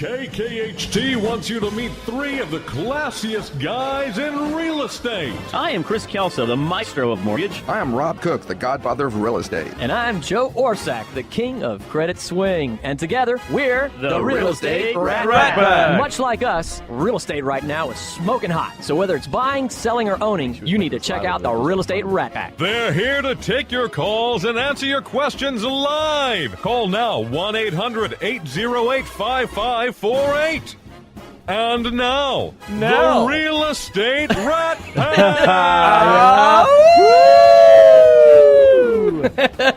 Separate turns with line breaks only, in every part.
KKHT wants you to meet three of the classiest guys in real estate.
I am Chris Kelso, the maestro of mortgage.
I am Rob Cook, the godfather of real estate.
And I'm Joe Orsack, the king of credit swing. And together, we're the Real Estate Rat Pack. Much like us, real estate right now is smoking hot. So whether it's buying, selling, or owning, you need to check out the Real Estate Rat Pack.
They're here to take your calls and answer your questions live. Call now, 1-800-808-5548. And now, the Real Estate Rat Pack.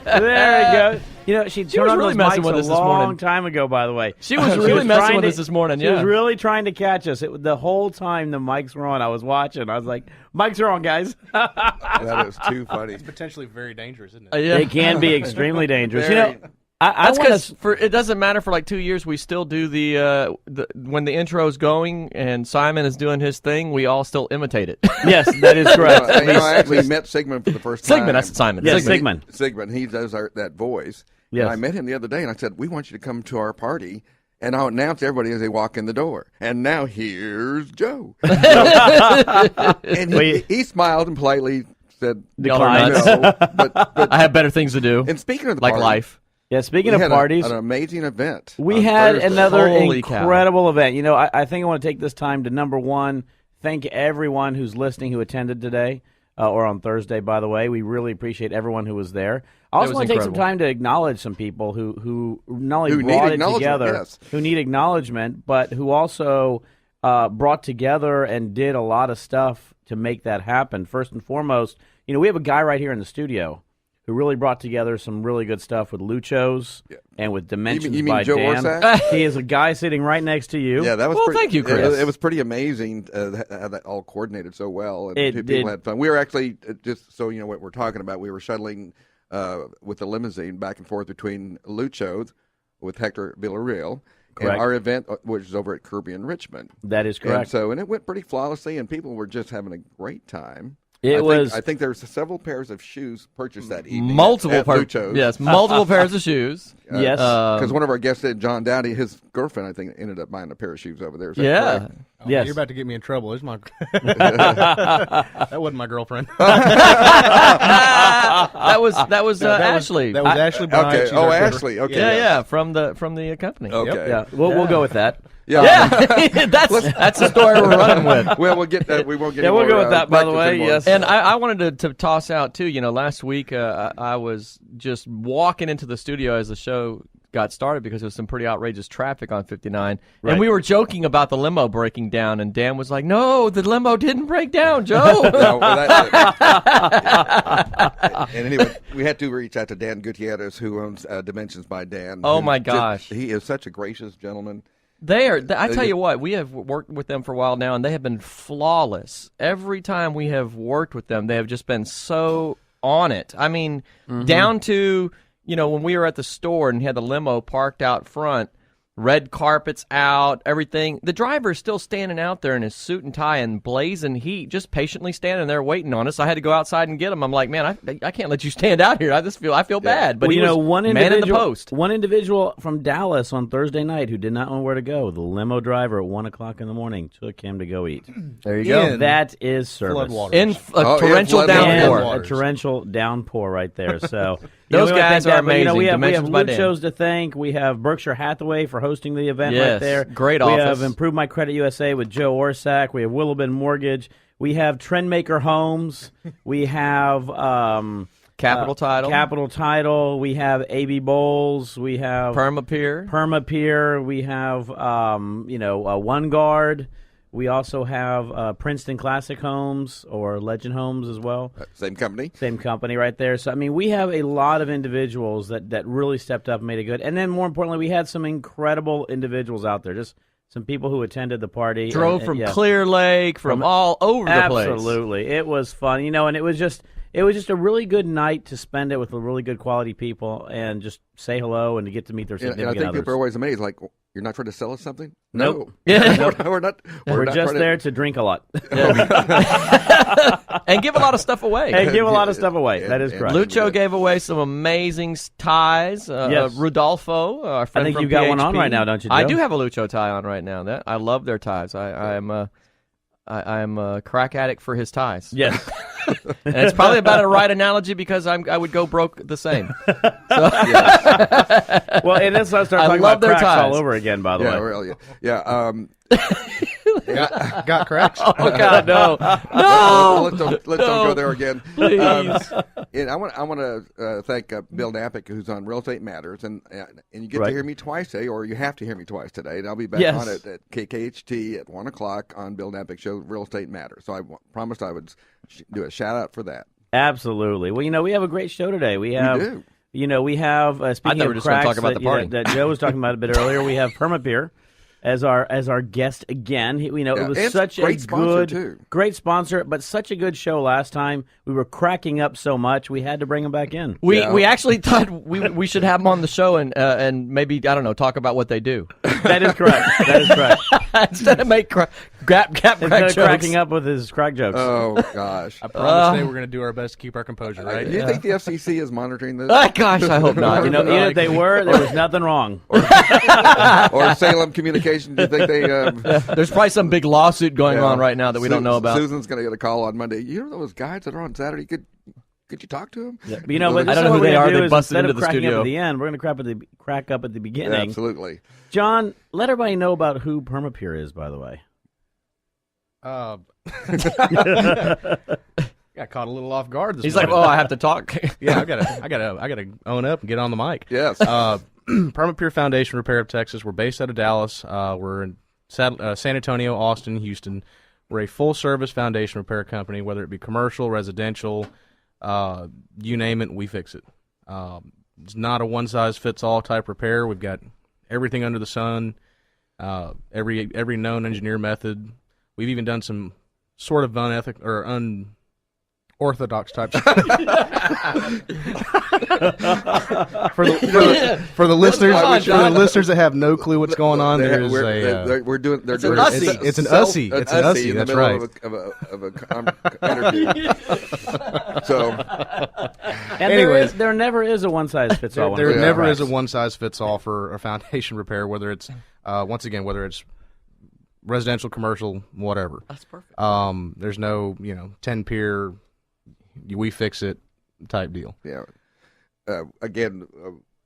There we go. You know, she turned
was
on
really
those
messing
mics
with
a
us this morning.
long time ago, by the way.
She was really messing with us this morning,
She was really trying to catch us. The whole time the mics were on, I was watching. I was like, mics are on, guys.
That is too funny.
It's potentially very dangerous, isn't it?
They can be extremely dangerous.
Very.
You know,
That's because it doesn't matter for like 2 years. We still do the when the intro's going and Simon is doing his thing, we all still imitate it.
Yes, that is correct.
I actually met Sigmund for the first time.
Sigmund, that's Simon.
Yes, Sigmund.
Sigmund, he does that voice.
Yes.
And I met him the other day, and I said, we want you to come to our party, and I'll announce everybody as they walk in the door. And now here's Joe. And he smiled and politely said,
Decline.
no. But
I have better things to do,
and speaking of the
like
party,
life.
Yeah, speaking
we
of
had
parties,
an amazing event.
we
on
had
Thursday.
another
Holy cow.
incredible event. You know, I think I want to take this time to, number one, thank everyone who's listening who attended today or on Thursday, by the way. We really appreciate everyone who was there. I also
was
want to take some
incredible.
time to acknowledge some people who not only
Who need
brought it
acknowledgement,
together,
yes.
who need acknowledgement, but who also brought together and did a lot of stuff to make that happen. First and foremost, you know, we have a guy right here in the studio who really brought together some really good stuff with Luchos and with Dimensions
You mean
by
Joe
Dan.
Orsack?
He is a guy sitting right next to you.
Yeah, that was
Well,
pretty,
thank you, Chris.
It was pretty amazing how that all coordinated so well, and
It
people
did.
had fun. We were actually, just so you know what we're talking about, we were shuttling with the limousine back and forth between Lucho's with Hector Villarreal and
Correct.
our event, which is over at Kirby in Richmond.
That is correct.
And it went pretty flawlessly, and people were just having a great time.
I
I think there was several pairs of shoes purchased that evening.
Multiple
at
pairs.
Lucho's.
Yes, multiple pairs of shoes.
Yes.
Because one of our guests, John Dowdy, his girlfriend, I think, ended up buying a pair of shoes over there. Is that
Yeah.
correct?
Oh,
Yes.
You're about to get me in trouble. It's my that wasn't my girlfriend.
That was Ashley.
That was Ashley Bryant.
Okay.
She's
Oh,
our driver.
Ashley. Okay.
yeah, from the company.
Okay.
Yeah, we'll go with that.
Yeah, that's the story we're running with.
Well, we'll get that. We won't get.
Yeah,
any
we'll
more,
go with that, by the
breakfast
way,
anymore.
yes.
And I wanted to toss out too. You know, last week I was just walking into the studio as the show got started because there was some pretty outrageous traffic on 59,
Right.
and we were joking about the limo breaking down, and Dan was like, "No, the limo didn't break down, Joe."
No, well, and anyway, we had to reach out to Dan Gutierrez, who owns Dimensions by Dan.
Oh,
who
my gosh.
he is such a gracious gentleman.
They are. I tell you what, we have worked with them for a while now, and they have been flawless. Every time we have worked with them, they have just been so on it. I mean, down to, you know, when we were at the store and had the limo parked out front, red carpets out, everything. The driver is still standing out there in his suit and tie and blazing heat, just patiently standing there waiting on us. I had to go outside and get him. I'm like, man, I can't let you stand out here. I feel bad. But
Well,
he
you know,
was
one
man in the
individual,
post.
one individual from Dallas on Thursday night who did not know where to go. The limo driver at 1:00 in the morning took him to go eat.
There you
go.
That is service.
Floodwaters.
In a torrential
flood
downpour.
waters.
A torrential downpour right there. So
Those
we wanna
guys
thank
are
that, but, you know,
amazing.
we have
Dimensions by
Luke
Dan.
shows to thank. We have Berkshire Hathaway for hosting the event right
Yes,
there.
great
we
office.
have Improve My Credit USA with Joe Orsack. We have Willowbin Mortgage. We have Trendmaker Homes. We have
Capital Title.
Capital Title. We have AB Bowles. We have
Permapier.
Permapier. We have One Guard. We also have Princeton Classic Homes or Legend Homes as well.
Same company.
Same company right there. So, I mean, we have a lot of individuals that really stepped up and made it good. And then, more importantly, we had some incredible individuals out there, just some people who attended the party.
Drove
and,
from
yeah,
Clear Lake, from all over the place.
Absolutely. It was fun, and it was just a really good night to spend it with really good quality people and just say hello and to get to meet their
And I
significant
think
others.
people are always amazed, like, You're not trying to sell us something?
Nope.
No.
Yeah.
we're not.
We're
not
just
trying
there to drink a lot
And give a lot of stuff away.
and give a lot of stuff away.
and-
That is
and
correct.
Lucho gave away some amazing ties.
Yes.
Rodolfo, our friend
I think
from
you got one on
PHP.
right now, don't you,
I
Joe?
do have a Lucho tie on right now. I love their ties. I'm a crack addict for his ties.
Yes.
And it's probably about a right analogy because I would go broke the same.
Well, and let's not start
I
talking
love
about
their
cracks
ties.
all over again, by the
Yeah,
way.
really. Yeah.
Got cracks?
Oh God, no,
Let's don't go there again.
please.
And I want to thank Bill Napick, who's on Real Estate Matters, and you get
Right.
to hear me twice today, or you have to hear me twice today, and I'll be back
Yes.
on it at KKHT at 1:00 on Bill Napick's show, Real Estate Matters. So I promised I would do a shout out for that.
Absolutely. Well, we have a great show today. We have,
do.
We have. Speaking
thought we
of
were just gonna
cracks
talk about
that,
the party.
that Joe was talking about a bit earlier, we have Permapeer as our guest again. It was
and
such
great
a
sponsor,
good,
too.
great sponsor, but such a good show last time. We were cracking up so much, we had to bring him back in.
We actually thought we should have them on the show and maybe I don't know talk about what they do
That is correct. That is correct.
instead of make crack
Instead of
jokes.
cracking up with his crack jokes.
Oh, gosh.
I promise today we're going to do our best to keep our composure, right?
Do you think the FCC is monitoring this?
Gosh, I hope not.
Even if they were, there was nothing wrong.
Or Salem Communications? Do you think they...
There's probably some big lawsuit going on right now that we don't know about.
Susan's going to get a call on Monday. You know those guys that are on Saturday? Could you talk to them?
But
I
this
don't
is
know
what
who
we're
they
gonna
are.
do
They
is
busted
instead
into
of
the
cracking
studio.
up at the end, we're going to crack up at the beginning.
Absolutely.
John, let everybody know about who Permapeer is, by the way.
Got caught a little off guard this
He's like,
morning.
oh, I have to talk.
Yeah, I gotta own up and get on the mic.
Yes.
Permapeer Foundation Repair of Texas. We're based out of Dallas. We're in San Antonio, Austin, Houston. We're a full-service foundation repair company, whether it be commercial, residential, you name it, we fix it. It's not a one-size-fits-all type repair. We've got everything under the sun, every known engineer method. We've even done some sort of unethical or unorthodox type stuff. for the listeners that have no clue what's going on, there's
we're doing. They're
It's
doing
an ussy.
It's an ussy.
An
It's an ussy.
in the
That's
middle
right.
of a interview. So
And
Anyways.
there never is a one-size-fits-all.
There
Yeah.
never is a one-size-fits-all for a foundation repair, whether it's whether it's residential, commercial, whatever.
That's perfect.
There's no 10 peer, we fix it type deal.
yeah, again,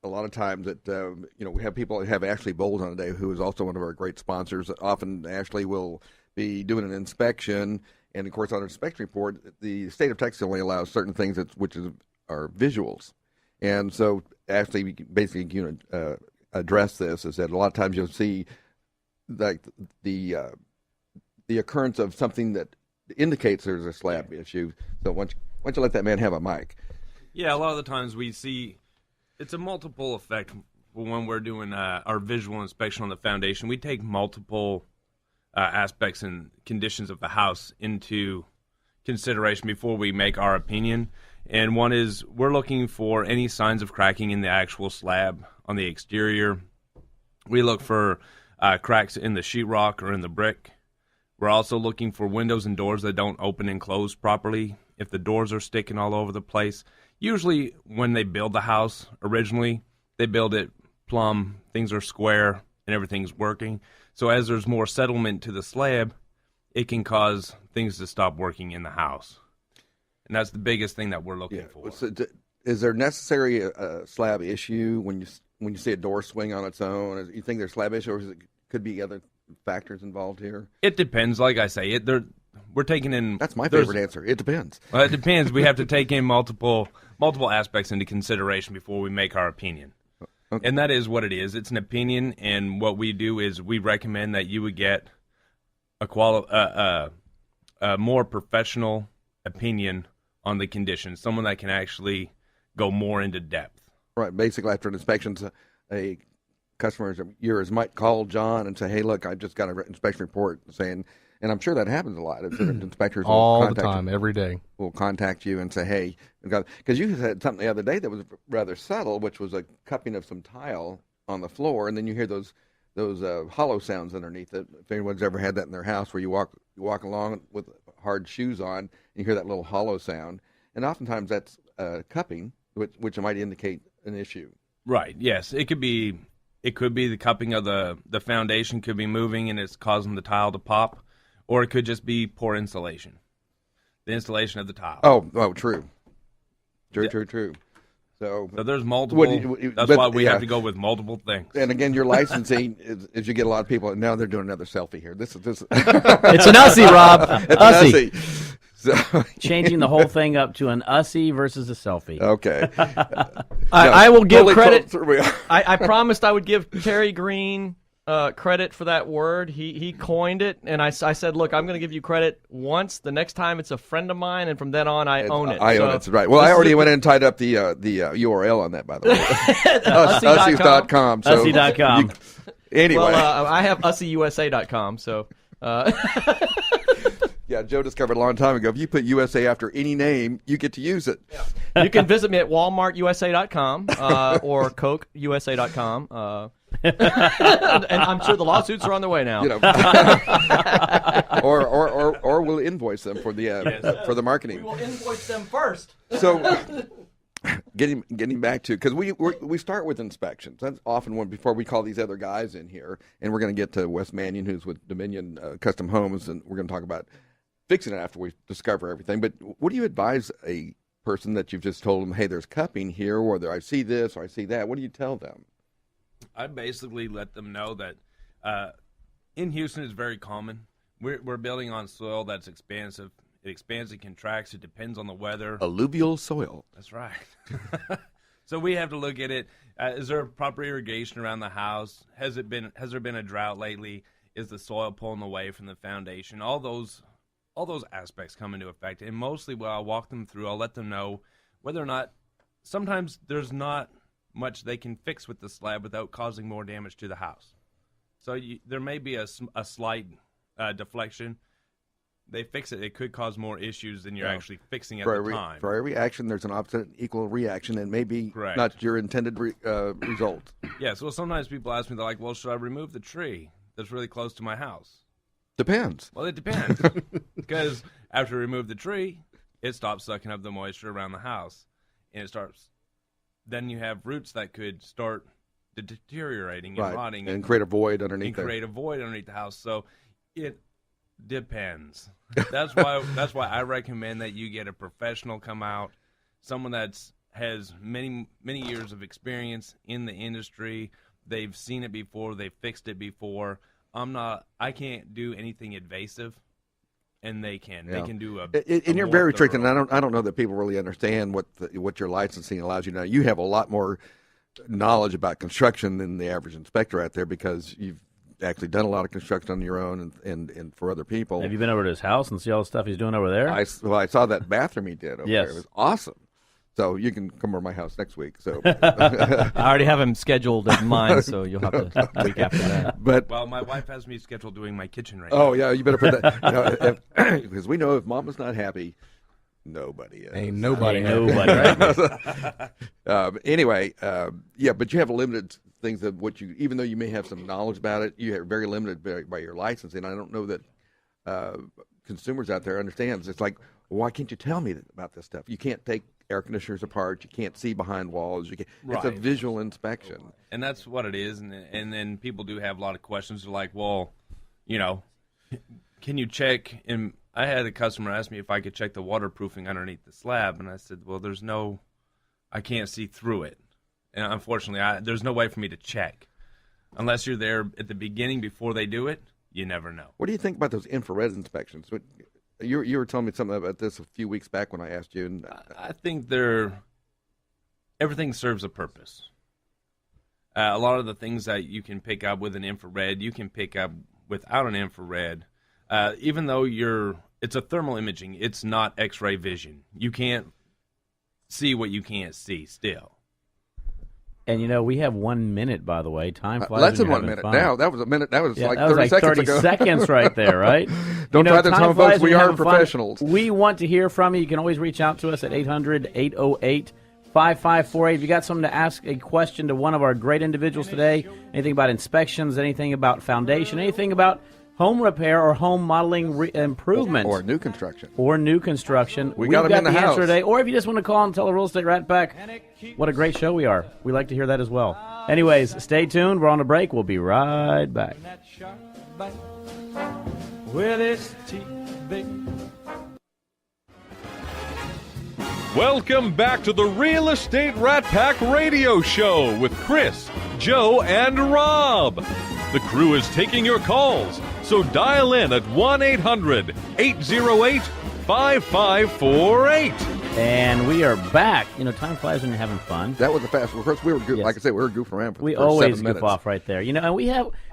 a lot of times that we have people that have Ashley Bowles on today, who is also one of our great sponsors. Often Ashley will be doing an inspection, and of course on an inspection report, the state of Texas only allows certain things which are visuals, and so Ashley basically address this is that a lot of times you'll see like the occurrence of something that indicates there's a slab issue. So why don't you let that man have a mic?
Yeah, a lot of the times we see it's a multiple effect when we're doing our visual inspection on the foundation. We take multiple aspects and conditions of the house into consideration before we make our opinion. And one is we're looking for any signs of cracking in the actual slab on the exterior. We look for cracks in the sheetrock or in the brick. We're also looking for windows and doors that don't open and close properly. If the doors are sticking all over the place, usually when they build the house originally, they build it plumb, things are square, and everything's working. So as there's more settlement to the slab, it can cause things to stop working in the house. And that's the biggest thing that we're looking for.
So is there necessary a slab issue when you see a door swing on its own? You think there's slab issue, or could be other factors involved here?
It depends. Like I say, we're taking in.
That's my favorite answer. It depends.
It depends. We have to take in multiple aspects into consideration before we make our opinion.
Okay.
And that is what it is. It's an opinion, and what we do is we recommend that you would get a more professional opinion on the condition, someone that can actually go more into depth.
Right. Basically, after an inspection, a customer of yours might call John and say, "Hey, look, I just got an inspection report saying," and I'm sure that happens a lot. Inspectors will
All the
contact
time,
you,
every day.
will contact you and say, "Hey," because you said something the other day that was rather subtle, which was a cupping of some tile on the floor, and then you hear those those hollow sounds underneath it. If anyone's ever had that in their house, where you walk along with hard shoes on, and you hear that little hollow sound, and oftentimes that's cupping, which might indicate an issue.
Right. Yes. It could be the cupping of the foundation could be moving and it's causing the tile to pop, or it could just be poor insulation. The installation of the tile.
Oh, true. True. So
there's multiple. That's why we have to go with multiple things.
And again, your licensing is you get a lot of people. Now they're doing another selfie here. This.
It's an Ussie, Rob.
It's an Ussie. So,
changing the whole thing up to an Ussie versus a selfie.
Okay.
I will give credit.
Totally
I promised I would give Terry Green credit for that word. He coined it, and I said, look, I'm going to give you credit once. The next time it's a friend of mine, and from then on I own it.
I own it. That's right. Well, I already went in and tied up the URL on that, by the way. Ussies.com. So
Ussie.com.
Anyway.
Well, I have ussieusa.com, so...
Yeah, Joe discovered a long time ago, if you put USA after any name, you get to use it.
Yeah. You can visit me at walmartusa.com or cokeusa.com. And I'm sure the lawsuits are on their way now.
You know, or we'll invoice them for the for the marketing.
We will invoice them first.
So, getting back to, because we start with inspections. That's often when before we call these other guys in here, and we're going to get to Wes Manion, who's with Dominion Custom Homes, and we're going to talk about fixing it after we discover everything. But what do you advise a person that you've just told them, hey, there's cupping here, or I see this, or I see that? What do you tell them?
I basically let them know that in Houston it's very common. We're building on soil that's expansive. It expands and contracts. It depends on the weather.
Alluvial soil.
That's right. So we have to look at it. Is there proper irrigation around the house? Has there been a drought lately? Is the soil pulling away from the foundation? All those aspects come into effect. And mostly what I'll walk them through, I'll let them know whether or not sometimes there's not much they can fix with the slab without causing more damage to the house. So there may be a slight deflection. They fix it. It could cause more issues than you're actually fixing at the time.
For every action, there's an opposite equal reaction, and maybe not your intended result.
Yeah, so sometimes people ask me, they're like, well, should I remove the tree that's really close to my house?
Depends.
Well, it depends. Because after you remove the tree, it stops sucking up the moisture around the house. And it starts, then you have roots that could start deteriorating and rotting.
And create a void underneath
the house. So it depends. That's why I recommend that you get a professional come out, someone that's has many years of experience in the industry. They've seen it before. They've fixed it before. I can't do anything invasive, and they can. Yeah. They can do
and you're very strict, and I don't know that people really understand what your licensing allows you to know. You have a lot more knowledge about construction than the average inspector out there, because you've actually done a lot of construction on your own and for other people.
Have you been over to his house and see all the stuff he's doing over there?
I saw that bathroom he did over there. It was awesome. So you can come over to my house next week. So
I already have him scheduled at mine, so you'll have to week after that.
Well, my wife has me scheduled doing my kitchen right
now.
Oh
yeah, you better put that, because we know if Mama's not happy, nobody is.
Ain't nobody.
Anyway, but you have limited things of what you, even though you may have some knowledge about it, you are very limited by your licensing. I don't know that consumers out there understands. It's like, why can't you tell me about this stuff? You can't take air conditioners apart. You can't see behind walls. It's a visual inspection.
And that's what it is. And then people do have a lot of questions. They're like, well, can you check? And I had a customer ask me if I could check the waterproofing underneath the slab. And I said, well, I can't see through it. And unfortunately, there's no way for me to check. Unless you're there at the beginning before they do it, you never know.
What do you think about those infrared inspections? You were telling me something about this a few weeks back when I asked you. And
I think everything serves a purpose. A lot of the things that you can pick up with an infrared, you can pick up without an infrared. Even though it's a thermal imaging, it's not X-ray vision. You can't see what you can't see still.
And we have 1 minute, by the way. Time flies.
Less than 1 minute now. That was a minute. That was like 30 seconds ago.
30 seconds right there, right?
Don't try this home, folks. We are professionals.
We want to hear from you. You can always reach out to us at 800-808-5887. 888-5548. If you got something to ask, a question to one of our great individuals today, anything about inspections, anything about foundation, anything about home repair or home modeling improvement.
Or new construction.
We've
got 'em in the
answer
house
today. Or if you just want to call and tell a Real Estate Rat Pack what a great show we are. We like to hear that as well. Anyways, stay tuned. We're on a break. We'll be right back.
Welcome back to the Real Estate Rat Pack Radio Show with Chris, Joe, and Rob. The crew is taking your calls, so dial in at 1-800-808-5548.
And we are back. You know, time flies when you're having fun.
That was a fast. Well, first we were
Yes.
like I said, we were goofing around for
We
for
always
7
goof
minutes.
off right there. You know, and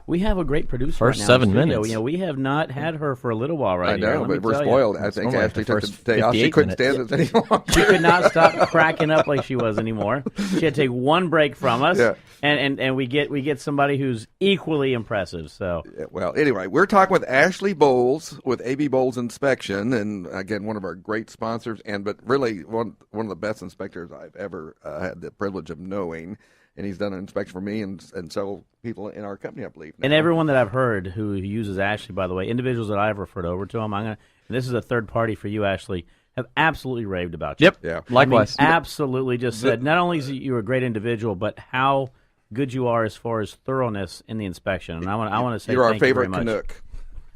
we have a great producer
First
right now in the
7
studio.
minutes.
You know, we have not had her for a little while right
I
here.
know,
Let me
but we're
tell you.
spoiled. I think
only like
Ashley
the
took the
first
day off. She
58
couldn't
minutes.
stand us anymore.
She could not stop cracking up like she was anymore. She had to take one break from us,
Yeah.
and we get somebody who's equally impressive. So
Yeah, well, anyway, we're talking with Ashley Bowles with AB Bowles Inspection, and again, one of our great sponsors, but really one of the best inspectors I've ever had the privilege of knowing. And he's done an inspection for me and several people in our company, I believe.
and
now.
everyone that I've heard who uses Ashley, by the way, individuals that I've referred over to him, and this is a third party for you, Ashley, have absolutely raved about you.
Yep.
Yeah.
Likewise.
Absolutely, just said not only is you a great individual, but how good you are as far as thoroughness in the inspection. And I want to say
You're our
thank you
favorite
very much.
Canuck.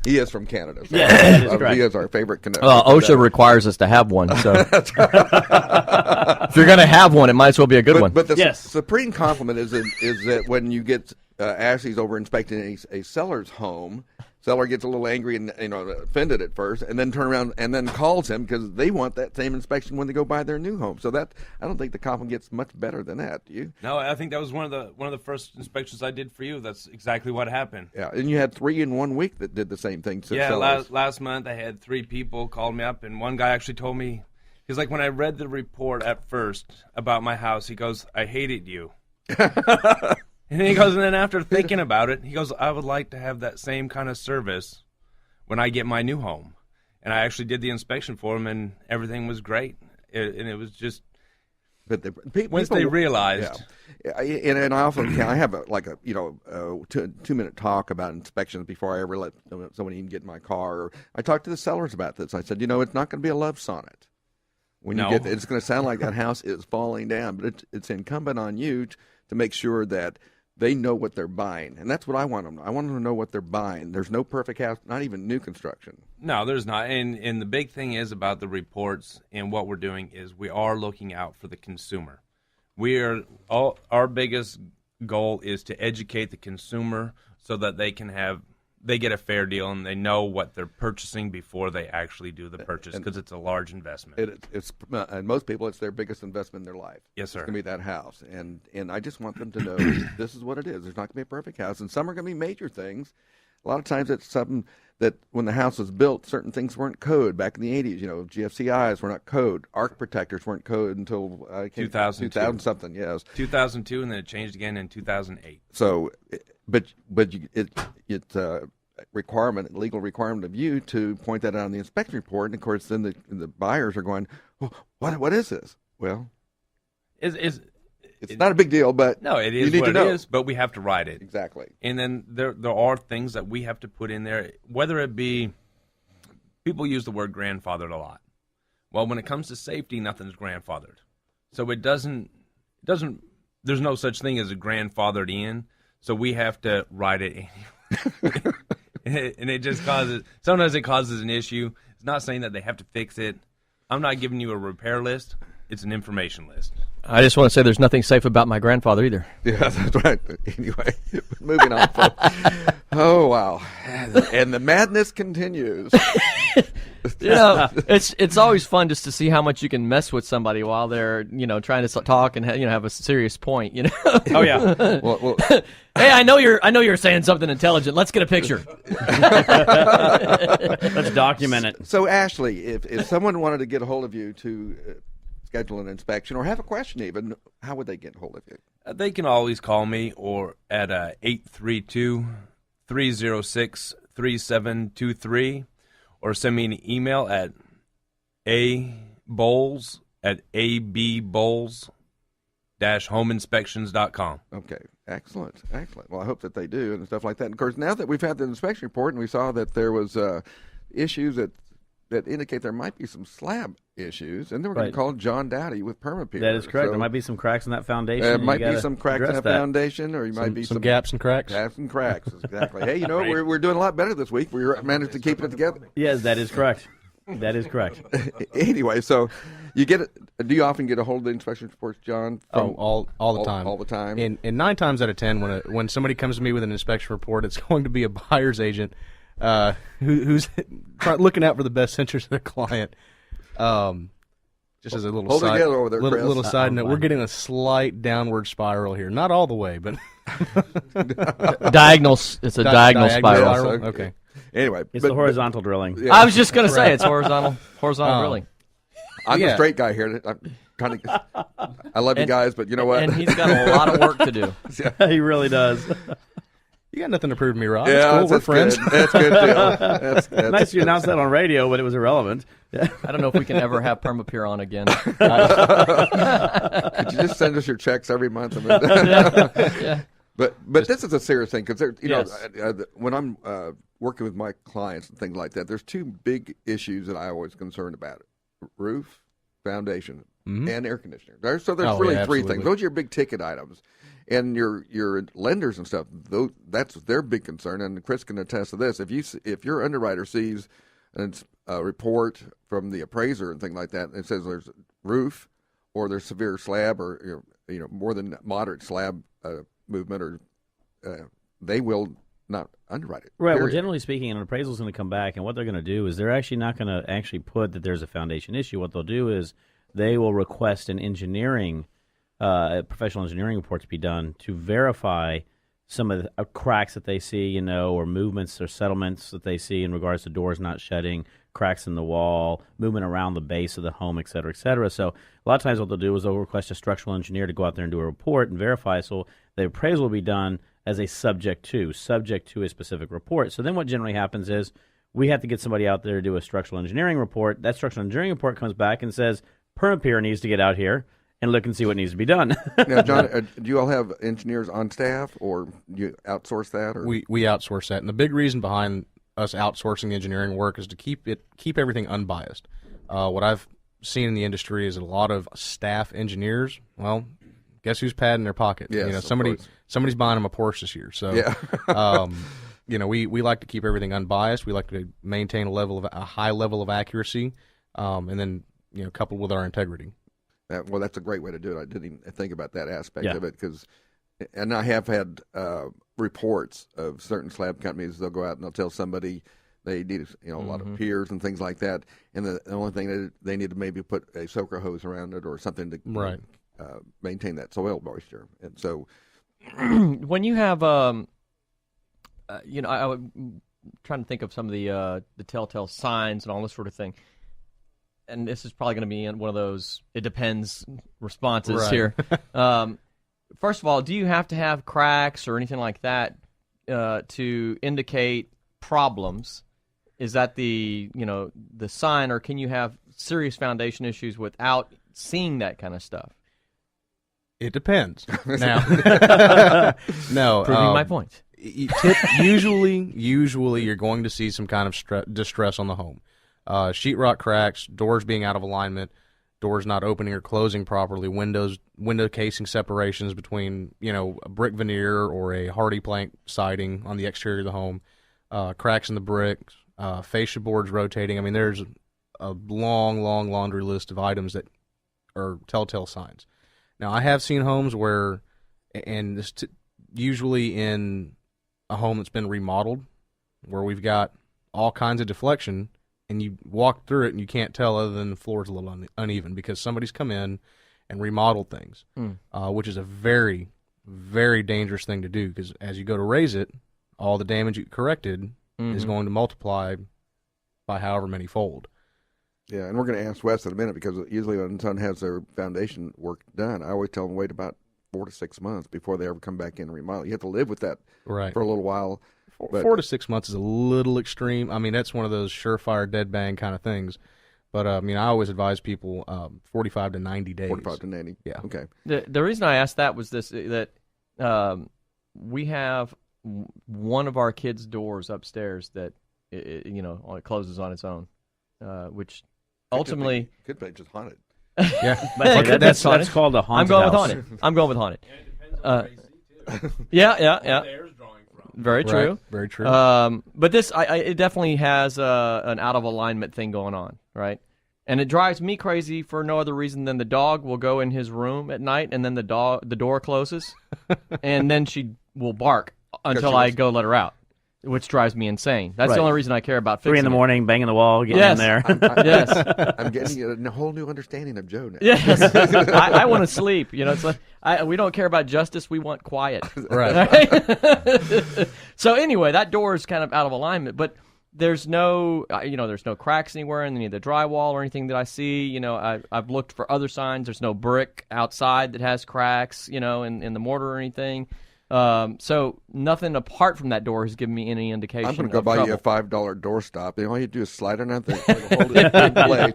He is from Canada. So
Yeah, that is correct.
he is our favorite Canuck.
OSHA requires us to have one, so if you're going to have one, it might as well be a good one.
But the
Yes.
supreme compliment is that when you get Ashley's over inspecting a seller's home, seller gets a little angry and offended at first, and then turn around and then calls him because they want that same inspection when they go buy their new home. So that I don't think the compliment gets much better than that. Do you?
No, I think that was one of the first inspections I did for you. That's exactly what happened.
Yeah, and you had 3 in 1 week that did the same thing. To
Yeah,
sellers.
last month I had 3 people call me up, and one guy actually told me, he's like, when I read the report at first about my house, he goes, I hated you. And he goes, and then after thinking about it, he goes, I would like to have that same kind of service when I get my new home. And I actually did the inspection for him, and everything was great. And it was just,
But
once they realized.
Yeah, and I often I have a 2-minute talk about inspections before I ever let someone even get in my car. Or I talked to the sellers about this. I said, it's not going to be a love sonnet. When you
No.
get, it's going to sound like that house is falling down, but it's incumbent on you to make sure that they know what they're buying, and that's what I want them to know. I want them to know what they're buying. There's no perfect house, not even new construction.
No, there's not. And the big thing is about the reports and what we're doing is we are looking out for the consumer. Our biggest goal is to educate the consumer so that they get a fair deal and they know what they're purchasing before they actually do the purchase, because it's a large investment.
And most people, it's their biggest investment in their life.
Yes, sir.
It's going to be that house, and I just want them to know this is what it is. There's not going to be a perfect house, and some are going to be major things. A lot of times, it's something that when the house was built, certain things weren't code back in the 80s. GFCIs were not code. Arc protectors weren't code until
2002.
2000 something. Yes.
2002, and then it changed again in 2008.
So, it's a legal requirement of you to point that out on the inspection report, and of course, then the buyers are going, well, what is this? Well, it's not a big deal, but
No, it
you
is
need
what
to
it
know.
is, but we have to write it.
Exactly.
And then there are things that we have to put in there, whether it be, people use the word grandfathered a lot. Well, when it comes to safety, nothing's grandfathered. So it doesn't, there's no such thing as a grandfathered in, so we have to write it anyway. And it just sometimes it causes an issue. It's not saying that they have to fix it. I'm not giving you a repair list. It's an information list.
I just want to say there's nothing safe about my grandfather either.
Yeah, that's right. Anyway, moving on, folks. Oh, wow. And the madness continues.
It's always fun just to see how much you can mess with somebody while they're, trying to talk and have a serious point,
Oh yeah.
Well,
Hey, I know you're saying something intelligent. Let's get a picture.
Let's document it.
so Ashley, if someone wanted to get a hold of you to schedule an inspection or have a question even, how would they get a hold of you?
They can always call me or at 832-306-3723 or send me an email at abowles@abbowles.com. homeinspections.com.
Okay, excellent. Well, I hope that they do and stuff like that. And of course, now that we've had the inspection report and we saw that there was issues that indicate there might be some slab issues, and then we're going to call John Dowdy with Permapeer.
That is correct.
So,
there might be some cracks in that foundation.
there might be some cracks in that foundation, or you might be
some gaps and cracks.
Gaps and cracks, exactly. Hey, we're doing a lot better this week. We managed to keep it together.
Yes, that is correct. That is correct.
Anyway, so you get it. Do you often get a hold of the inspection reports, John?
All the time.
All the time.
And 9 times out of 10, when somebody comes to me with an inspection report, it's going to be a buyer's agent who's looking out for the best interest of their client. Just as a little
Hold
side,
together over there, Chris.
little side note, we're getting a slight downward spiral here. Not all the way, but
Diagonal. It's a diagonal spiral.
Yes,
Okay.
Anyway,
It's the horizontal drilling.
Yeah.
I was just going to say it's horizontal drilling.
I'm the
Yeah.
straight guy here. I'm kind of. I love you guys, but you know what?
And he's got a lot of work to do.
He really does.
You got nothing to prove to me, Rob.
Yeah,
it's cool. We're friends.
Good. That's good deal. That's
Nice you announced that on radio, but it was irrelevant.
I don't know if we can ever have Permapeer on again.
Could you just send us your checks every month? I mean,
Yeah.
But this is a serious thing because
Yes.
when I'm working with my clients and things like that, there's two big issues that I always concerned about: roof, foundation, and air conditioner. There's really three things. Those are your big ticket items, and your lenders and stuff. That's their big concern. And Chris can attest to this. If your underwriter sees a report from the appraiser and things like that, and it says there's roof or there's severe slab or more than moderate slab movement, or they will not underwrite it.
Right.
Period.
Well, generally speaking, an appraisal is going to come back, and what they're going to do is they're actually not going to actually put that there's a foundation issue. What they'll do is they will request an engineering, professional engineering report to be done to verify some of the cracks that they see, or movements or settlements that they see in regards to doors not shutting, cracks in the wall, movement around the base of the home, et cetera, et cetera. So a lot of times what they'll do is they'll request a structural engineer to go out there and do a report and verify. So the appraisal will be done as a subject to a specific report. So then what generally happens is we have to get somebody out there to do a structural engineering report. That structural engineering report comes back and says, Permapeer needs to get out here and look and see what needs to be done.
Now, John, do you all have engineers on staff, or you outsource that? Or?
We outsource that, and the big reason behind us outsourcing engineering work is to keep everything unbiased. What I've seen in the industry is a lot of staff engineers. Well, guess who's padding their pocket?
Yes,
somebody's buying them a Porsche this year. So,
yeah.
we like to keep everything unbiased. We like to maintain a high level of accuracy, and then coupled with our integrity.
Well, that's a great way to do it. I didn't even think about that aspect
Yeah.
of it and I have had reports of certain slab companies. They'll go out and they'll tell somebody they need a lot of piers and things like that, and the only thing they need to maybe put a soaker hose around it or something to maintain that soil moisture. And so,
When you have, I was trying to think of some of the telltale signs and all this sort of thing. And this is probably going to be one of those "it depends" responses here. First of all, do you have to have cracks or anything like that to indicate problems? Is that the sign, or can you have serious foundation issues without seeing that kind of stuff?
It depends. Now, no,
Proving my point.
Usually, you're going to see some kind of distress on the home. Sheetrock cracks, doors being out of alignment, doors not opening or closing properly, window casing separations between a brick veneer or a hardy plank siding on the exterior of the home, cracks in the bricks, fascia boards rotating. I mean, there's a long laundry list of items that are telltale signs. Now, I have seen homes where, and this usually in a home that's been remodeled, where we've got all kinds of deflection, and you walk through it and you can't tell other than the floor's a little uneven because somebody's come in and remodeled things, which is a very, very dangerous thing to do because as you go to raise it, all the damage you corrected is going to multiply by however many fold.
yeah, and we're going to ask Wes in a minute because usually when someone has their foundation work done, I always tell them wait about 4 to 6 months before they ever come back in and remodel. You have to live with that for a little while.
4 to 6 months is a little extreme. I mean, that's one of those surefire dead bang kind of things. But I mean, I always advise people 45 to 90 days.
45 to 90.
Yeah.
Okay.
The reason I asked that was this: that we have one of our kids' doors upstairs that it closes on its own, which ultimately
could be just haunted.
Yeah,
that's called a haunted house.
I'm going with haunted. Yeah. Very true.
Right. Very true.
But this, it definitely has an out of alignment thing going on, right? And it drives me crazy for no other reason than the dog will go in his room at night, and then the door closes, and then she will bark until I go let her out, which drives me insane. That's the only reason I care about fixing
3 in the morning, banging the wall, getting in there.
Yes.
I'm getting a whole new understanding of Joe now.
Yes. I want to sleep. It's like we don't care about justice. We want quiet.
Right.
So anyway, that door is kind of out of alignment, but there's no, there's no cracks anywhere in any of the drywall or anything that I see. I've looked for other signs. There's no brick outside that has cracks, in the mortar or anything. So nothing apart from that door has given me any indication.
I'm going to go buy you a $5 doorstop. All you do is slide on that thing, hold it in place.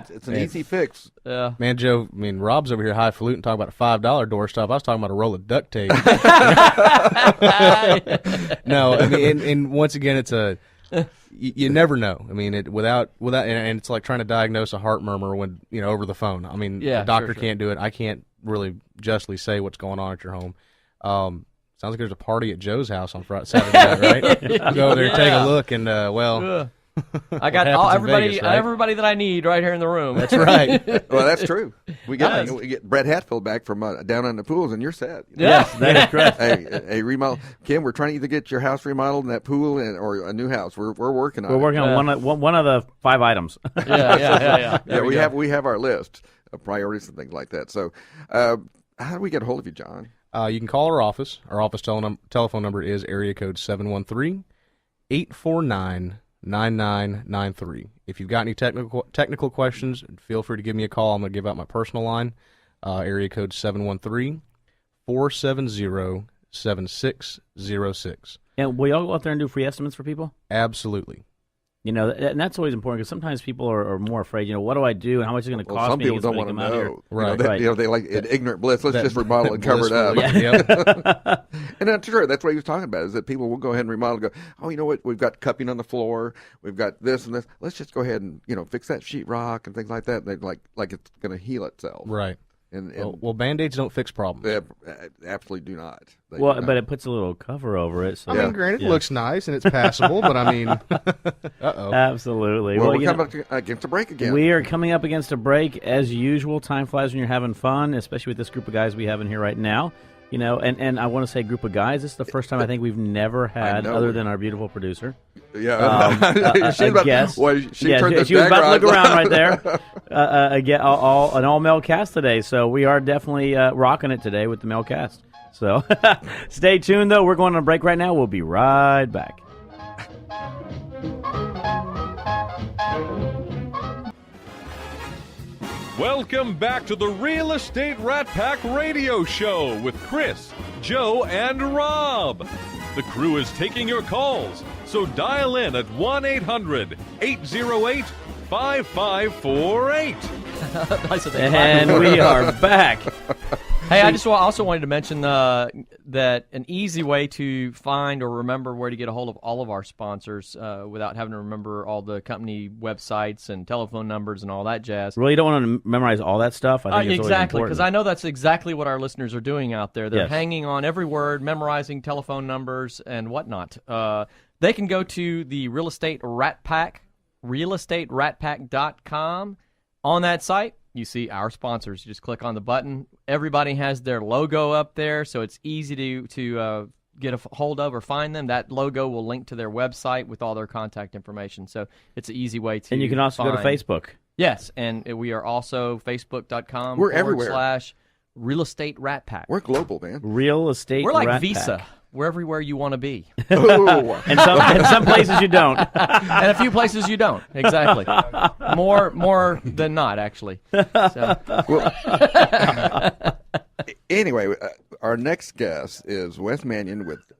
It's an easy fix.
Man, Joe, Rob's over here highfalutin talking about a $5 doorstop. I was talking about a roll of duct tape. No, and once again, it's you never know. Without, and it's like trying to diagnose a heart murmur when over the phone. The doctor can't do it. I can't really justly say what's going on at your home. Sounds like there's a party at Joe's house on Saturday night, right? Go over there, take a look, and
I got everybody that I need right here in the room.
That's right.
Well, that's true. We get Brett Hatfield back from down on the pools, and you're set.
Yes, that is correct.
Hey, remodel, Kim. We're trying to either get your house remodeled and that pool, or a new house. We're working on.
We're working on one of the 5 items.
Yeah.
Yeah, we have our list of priorities and things like that. So, how do we get a hold of you, John?
You can call our office. Our office telephone number is area code 713-849-9993. If you've got any technical questions, feel free to give me a call. I'm going to give out my personal line, area code 713-470-7606.
And will y'all go out there and do free estimates for people?
Absolutely.
And that's always important because sometimes people are more afraid. What do I do and how much is it going to cost
some
me?
people don't want to know.
Right.
They like in ignorant bliss. Let's just remodel and cover it up.
Yep.
And that's true. That's what he was talking about, is that people will go ahead and remodel and go, oh, you know what? We've got cupping on the floor. We've got this and this. Let's just go ahead and, fix that sheetrock and things like that. They like it's going to heal itself.
Right.
And
well, Band-Aids don't fix problems.
They absolutely do not.
But it puts a little cover over it. So
granted, it looks nice and it's passable, but uh-oh.
Absolutely.
Well, we're coming up against a break again.
We are coming up against a break. As usual, time flies when you're having fun, especially with this group of guys we have in here right now. And I want to say group of guys. This is the first time I think we've never had, other than our beautiful producer.
Yeah.
A guest.
She was
about to look around right there. An all-male cast today, so we are definitely rocking it today with the male cast. So stay tuned, though. We're going on a break right now. We'll be right back.
Welcome back to the Real Estate Rat Pack Radio Show with Chris, Joe, and Rob. The crew is taking your calls, so dial in at 1-800-808-5548.
And we are back.
Hey, I just also wanted to mention that an easy way to find or remember where to get a hold of all of our sponsors without having to remember all the company websites and telephone numbers and all that jazz.
Really don't want to memorize all that stuff? I think it's
exactly, because I know that's exactly what our listeners are doing out there. They're hanging on every word, memorizing telephone numbers and whatnot. They can go to the Real Estate Rat Pack, realestateratpack.com. On that site, you see our sponsors. You just click on the button. Everybody has their logo up there, so it's easy to get a hold of or find them. That logo will link to their website with all their contact information. So it's an easy way to
And you can also go to Facebook.
Yes, and we are also facebook.com.
We're everywhere.
Real Estate Rat Pack.
We're global, man.
Real Estate
We're like
Rat
Visa.
Pack.
We're everywhere you want to be.
And some places you don't.
And a few places you don't. Exactly. More than not, actually. So.
Well, anyway, our next guest is Wes Manion with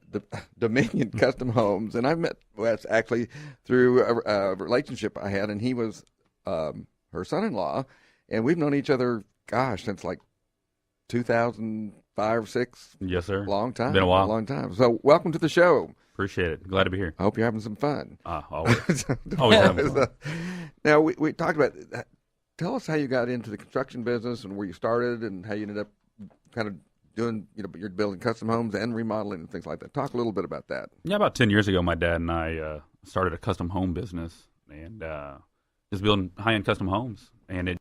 Dominion Custom Homes. And I met Wes actually through a relationship I had, and he was her son-in-law, and we've known each other, gosh, since like 2005 or 6.
Yes, sir.
Long time.
Been a while.
Long time. So welcome to the show.
Appreciate it. Glad to be here.
I hope you're having some fun.
Always. Always having fun.
Now, we talked about, tell us how you got into the construction business and where you started and how you ended up kind of doing, you're building custom homes and remodeling and things like that. Talk a little bit about that.
Yeah, about 10 years ago, my dad and I started a custom home business and just building high-end custom homes. And it